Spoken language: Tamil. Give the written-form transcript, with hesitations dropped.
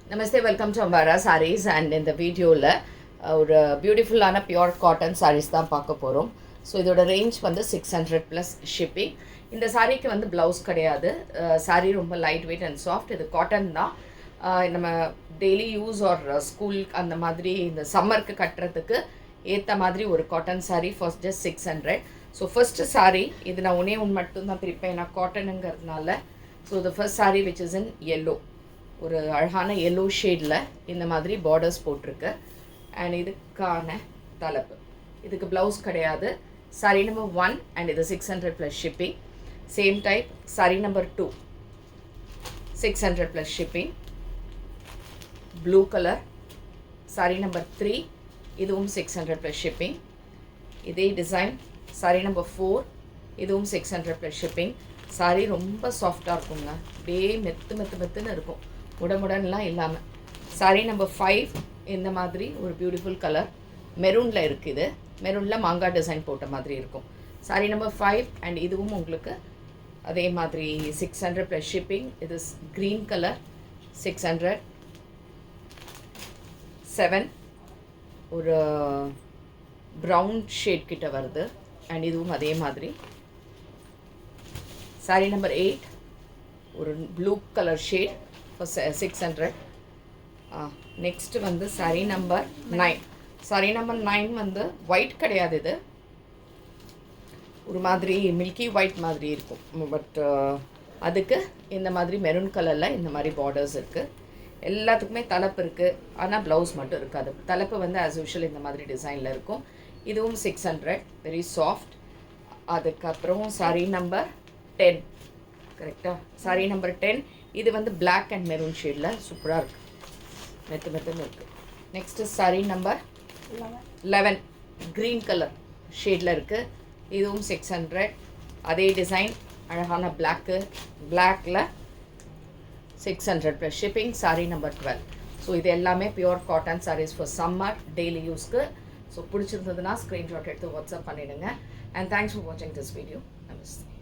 Namaste, welcome to Ambara Sarees and in the வீடியோவில் ஒரு பியூட்டிஃபுல்லான பியூர் காட்டன் சாரீஸ் தான் பார்க்க போகிறோம். ஸோ இதோட ரேஞ்ச் வந்து 600 ப்ளஸ் ஷிப்பிங். இந்த சாரீக்கு வந்து ப்ளவுஸ் கிடையாது. சாரீ ரொம்ப லைட் வெயிட் அண்ட் சாஃப்ட். இது காட்டன் தான். நம்ம டெய்லி யூஸ் ஆர் ஸ்கூல் அந்த மாதிரி இந்த சம்மருக்கு கட்டுறதுக்கு ஏற்ற மாதிரி ஒரு cotton sari for just 600. So first sari இது நான் ஒன்றே மட்டும் தான் பிரிப்பேன், ஏன்னா காட்டனுங்கிறதுனால. So the first sari which is in yellow, ஒரு அழகான எல்லோ ஷேடில் இந்த மாதிரி பார்டர்ஸ் போட்டிருக்கு. அண்ட் இதுக்கான தலைப்பு, இதுக்கு ப்ளவுஸ் கிடையாது. சாரீ நம்பர் 1 அண்ட் இது 600 plus shipping. Same type sari number 2 600 plus shipping. Blue colour sari number 3, இதுவும் 600 ப்ளஸ் ஷிப்பிங். இதே டிசைன் சாரீ நம்பர் 4, இதுவும் 600 ப்ளஸ் ஷிப்பிங். சாரீ ரொம்ப சாஃப்டாக இருக்குங்க, அப்படியே மெத்துன்னு இருக்கும், முடமுடன்லாம் இல்லாமல். சாரீ நம்பர் 5 இந்த மாதிரி ஒரு பியூட்டிஃபுல் கலர் மெரூனில் இருக்குது. மெரூனில் மாங்காய் டிசைன் போட்ட மாதிரி இருக்கும். சாரீ நம்பர் 5 அண்ட் இதுவும் உங்களுக்கு அதே மாதிரி 600 ப்ளஸ் ஷிப்பிங். இது க்ரீன் கலர் 600. 7 ஒரு ப்ரௌன் ஷேட் கிட்ட வருது அண்ட் இதுவும் அதே மாதிரி. சாரீ நம்பர் 8 ஒரு blue colour shade for 600. Next வந்து சாரீ நம்பர் 9. சாரீ நம்பர் 9 வந்து ஒயிட் கிடையாது, இது ஒரு மாதிரி மில்கி ஒயிட் மாதிரி இருக்கும். பட் அதுக்கு இந்த மாதிரி மெரூன் கலரில் இந்த மாதிரி பார்டர்ஸ் இருக்குது. எல்லாத்துக்குமே தலைப்பு இருக்குது, ஆனால் ப்ளவுஸ் மட்டும் இருக்காது. தலைப்பு வந்து ஆஸ் யூஷுவல் இந்த மாதிரி டிசைனில் இருக்கும். இதுவும் 600, வெரி சாஃப்ட். அதுக்கப்புறம் சாரீ நம்பர் 10, கரெக்டாக சாரீ நம்பர் 10. இது வந்து பிளாக் அண்ட் மெரூன் ஷேடில் சூப்பராக இருக்குது, மெத்துன்னு இருக்குது. Next sari number 11 green colour ஷேடில் இருக்குது. இதுவும் 600. அதே டிசைன் அழகான பிளாக்கில் 600 plus shipping. Sari number 12. So இது எல்லாமே pure cotton saris for summer daily யூஸ்க்கு. ஸோ பிடிச்சிருந்ததுன்னா ஸ்க்ரீன்ஷாட் எடுத்து வாட்ஸ்அப் பண்ணிவிடுங்க. அண்ட் தேங்க்ஸ் ஃபார் வாட்சிங் திஸ் வீடியோ. நமஸ்தே.